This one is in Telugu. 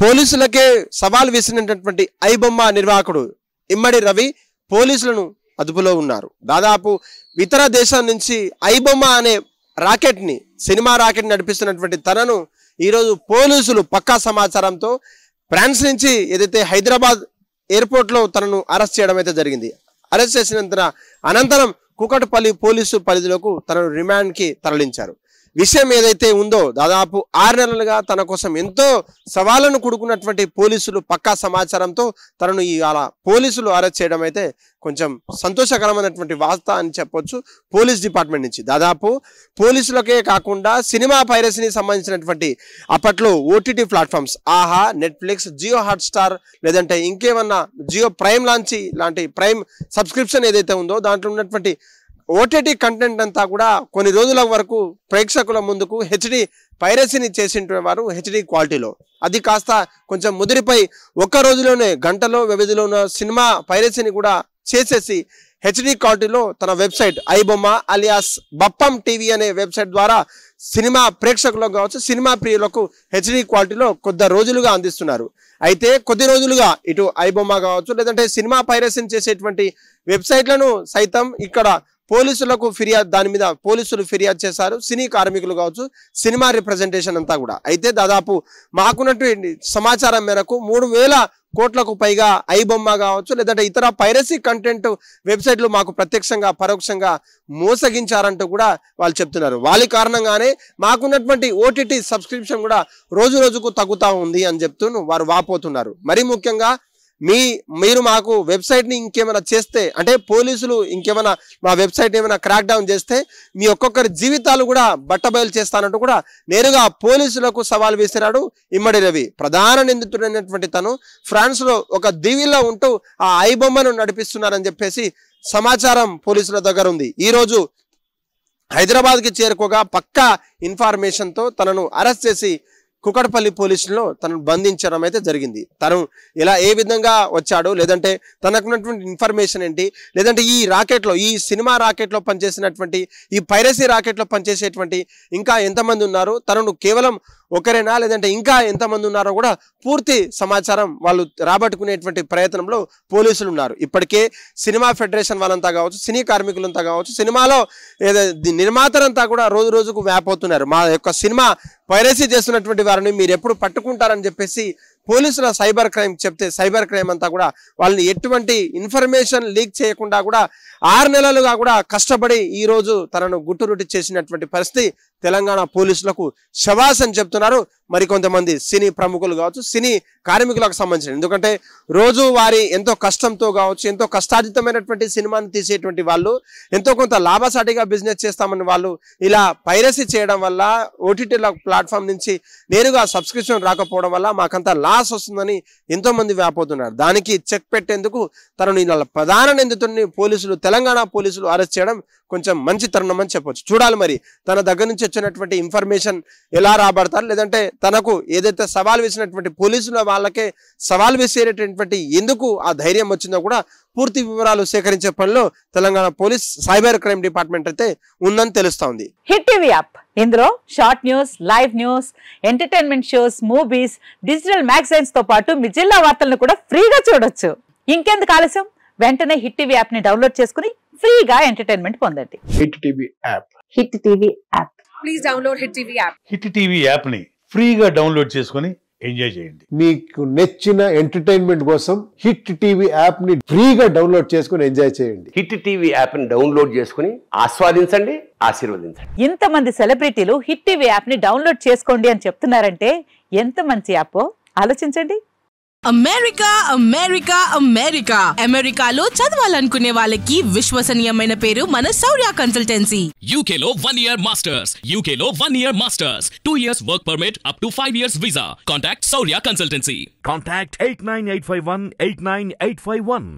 పోలీసులకే సవాల్ విసిరినటువంటి ఐబొమ్మ నిర్వాహకుడు ఇమ్మడి రవి పోలీసులను అదుపులో ఉన్నారు. దాదాపు ఇతర దేశాల నుంచి ఐబొమ్మ అనే రాకెట్ని, సినిమా రాకెట్ నడిపిస్తున్నటువంటి తనను ఈరోజు పోలీసులు పక్కా సమాచారంతో ఫ్రాన్స్ నుంచి ఏదైతే హైదరాబాద్ ఎయిర్పోర్ట్లో తనను అరెస్ట్ చేయడం అయితే జరిగింది. అరెస్ట్ చేసిన అనంతరం కూకట్పల్లి పోలీసు పరిధిలోకి తనను రిమాండ్కి తరలించారు. విషయం ఏదైతే ఉందో దాదాపు 6 నెలలుగా తన కోసం ఎంతో సవాళ్ళను కూడుకున్నటువంటి పోలీసులు పక్కా సమాచారంతో తనను అలా పోలీసులు అరెస్ట్ చేయడం అయితే కొంచెం సంతోషకరమైనటువంటి వార్త అని చెప్పొచ్చు. పోలీస్ డిపార్ట్మెంట్ నుంచి దాదాపు పోలీసులకే కాకుండా సినిమా పైరసీని సంబంధించినటువంటి అప్పట్లో ఓటీటీ ప్లాట్ఫామ్స్ ఆహా, నెట్ఫ్లిక్స్, జియో హాట్స్టార్ లేదంటే ఇంకేమన్నా జియో ప్రైమ్ లాంచి లాంటి ప్రైమ్ సబ్స్క్రిప్షన్ ఏదైతే ఉందో దాంట్లో ఉన్నటువంటి ఓటీటీ కంటెంట్ అంతా కూడా కొన్ని రోజుల వరకు ప్రేక్షకుల ముందుకు హెచ్డి పైరసీని చేసింటున్నారు హెచ్డి క్వాలిటీలో. అది కాస్త కొంచెం ముదిరిపై ఒక్క రోజులోనే గంటలో వ్యవధిలో ఉన్న సినిమా పైరసీని కూడా చేసేసి హెచ్డి క్వాలిటీలో తన website iBomma alias Bappam TV అనే వెబ్సైట్ ద్వారా సినిమా ప్రేక్షకులకు కావచ్చు, సినిమా ప్రియులకు హెచ్డి క్వాలిటీలో కొద్ది రోజులుగా అందిస్తున్నారు. అయితే కొద్ది రోజులుగా ఇటు ఐబొమ్మ కావచ్చు లేదంటే సినిమా పైరసీని చేసేటువంటి వెబ్సైట్లను సైతం ఇక్కడ పోలీసులకు ఫిర్యాదు, దాని మీద పోలీసులు ఫిర్యాదు చేశారు. సినీ కార్మికులు కావచ్చు, సినిమా రిప్రజెంటేషన్ అంతా కూడా. అయితే దాదాపు మాకున్నటువంటి సమాచారం మేరకు 3,000 కోట్లకు పైగా ఐబొమ్మ కావచ్చు లేదంటే ఇతర పైరసీ కంటెంట్ వెబ్సైట్లు మాకు ప్రత్యక్షంగా పరోక్షంగా మోసగించారంటూ కూడా వాళ్ళు చెప్తున్నారు. వాళ్ళ కారణంగానే మాకున్నటువంటి ఓటీటీ సబ్స్క్రిప్షన్ కూడా రోజు రోజుకు తగ్గుతూ ఉంది అని చెప్తూ వారు వాపోతున్నారు. మరీ ముఖ్యంగా మీరు మాకు వెబ్సైట్ని ఇంకేమైనా చేస్తే, అంటే పోలీసులు ఇంకేమైనా మా వెబ్సైట్ ఏమైనా క్రాక్ డౌన్ చేస్తే మీ ఒక్కొక్కరి జీవితాలు కూడా బట్టబయలు చేస్తానంటూ కూడా నేరుగా పోలీసులకు సవాల్ విసిరాడు ఇమ్మడి రవి. ప్రధాన నిందితుడైనటువంటి తను ఫ్రాన్స్లో ఒక దీవిలో ఉంటూ ఆ ఐబొమ్మను నడిపిస్తున్నారని చెప్పేసి సమాచారం పోలీసుల దగ్గర ఉంది. ఈరోజు హైదరాబాద్కి చేరుకోగా పక్కా ఇన్ఫర్మేషన్తో తనను అరెస్ట్ చేసి కూకట్పల్లి పోలీసుల్లో తనను బంధించడం అయితే జరిగింది. తను ఇలా ఏ విధంగా వచ్చాడు, లేదంటే తనకున్నటువంటి ఇన్ఫర్మేషన్ ఏంటి, లేదంటే ఈ రాకెట్లో, ఈ సినిమా రాకెట్లో పనిచేసినటువంటి, ఈ పైరసీ రాకెట్లో పనిచేసేటువంటి ఇంకా ఎంతమంది ఉన్నారు, తనను కేవలం ఒకరేనా లేదంటే ఇంకా ఎంతమంది ఉన్నారో కూడా పూర్తి సమాచారం వాళ్ళు రాబట్టుకునేటువంటి ప్రయత్నంలో పోలీసులు ఉన్నారు. ఇప్పటికే సినిమా ఫెడరేషన్ వాళ్ళంతా కావచ్చు, సినీ కార్మికులంతా కావచ్చు, సినిమాలో నిర్మాతలంతా కూడా రోజు రోజుకు వ్యాపోతున్నారు. మా యొక్క సినిమా పైరసీ చేస్తున్నటువంటి వారిని మీరు ఎప్పుడు పట్టుకుంటారని చెప్పేసి పోలీసుల సైబర్ క్రైమ్ చెప్తే సైబర్ క్రైమ్ అంతా కూడా వాళ్ళని ఎటువంటి ఇన్ఫర్మేషన్ లీక్ చేయకుండా కూడా 6 నెలలుగా కూడా కష్టపడి ఈరోజు తనను గుట్టురుటి చేసినటువంటి పరిస్థితి తెలంగాణ పోలీసులకు శబాస్ అని చెప్తున్నారు మరికొంతమంది సినీ ప్రముఖులు కావచ్చు, సినీ కార్మికులకు సంబంధించిన. ఎందుకంటే రోజు వారి ఎంతో కష్టంతో కావచ్చు, ఎంతో కష్టార్జితమైనటువంటి సినిమాని తీసేటువంటి వాళ్ళు, ఎంతో కొంత లాభసాటిగా బిజినెస్ చేస్తామని వాళ్ళు ఇలా పైరసీ చేయడం వల్ల, ఓటీటీల ప్లాట్ఫామ్ నుంచి నేరుగా సబ్స్క్రిప్షన్ రాకపోవడం వల్ల మాకంతా లాస్ వస్తుందని ఎంతో మంది వ్యాపోతున్నారు. దానికి చెక్ పెట్టేందుకు తనను ఇలా ప్రధాన నిందితుడిని పోలీసులు, తెలంగాణ పోలీసులు అరెస్ట్ చేయడం కొంచెం మంచి తరుణం అని చెప్పొచ్చు. చూడాలి మరి తన దగ్గర నుంచి వచ్చినటువంటి ఇన్ఫర్మేషన్ ఎలా రాబడతారు, లేదంటే తనకు ఏదైతే సవాల్ వేసినటువంటి పోలీసుల వాళ్ళకే సవాల్ వేసేటటువంటి ఎందుకు ఆ ధైర్యం వచ్చిందో కూడా పూర్తి వివరాలు సేకరించే పనిలో Telangana police cyber crime department అయితే ఉందని తెలుస్తోంది. హిట్ టీవీ యాప్, ఇందులో short news, live news, entertainment shows, movies, digital magazines తో పాటు మీ జిల్లా వార్తలను కూడా ఫ్రీగా చూడొచ్చు. ఇంకెందుకు ఆలస్యం, వెంటనే హిట్ టీవీ యాప్ ని డౌన్లోడ్ చేసుకుని ఫ్రీగా ఎంటర్టైన్మెంట్ పొందండి. Hit TV app. Hit TV app. Please download hit TV app. Hit TV app ని ఫ్రీగా డౌన్లోడ్ చేసుకుని ఎంజాయ్ చేయండి. మీకు నచ్చిన ఎంటర్టైన్మెంట్ కోసం హిట్ టీవీ యాప్ ని ఫ్రీగా డౌన్లోడ్ చేసుకుని ఎంజాయ్ చేయండి. హిట్ టీవీ యాప్ ని డౌన్లోడ్ చేసుకుని ఆస్వాదించండి, ఆశీర్వదించండి. ఇంతమంది సెలబ్రిటీలు హిట్ టీవీ యాప్ ని డౌన్లోడ్ చేసుకోండి అని చెప్తున్నారంటే ఎంత మంచి యాప్ ఆలోచించండి. అమెరికా అమెరికా అమెరికా అమెరికాలో చదవాలనుకునే వాళ్ళకి విశ్వసనీయమైన పేరు మన శౌర్య కన్సల్టెన్సీ. UK లో 1 year masters, UK లో 1 year masters, 2 years work permit up to 5 years visa. Contact Saurya Consultancy. Contact 89851 89851.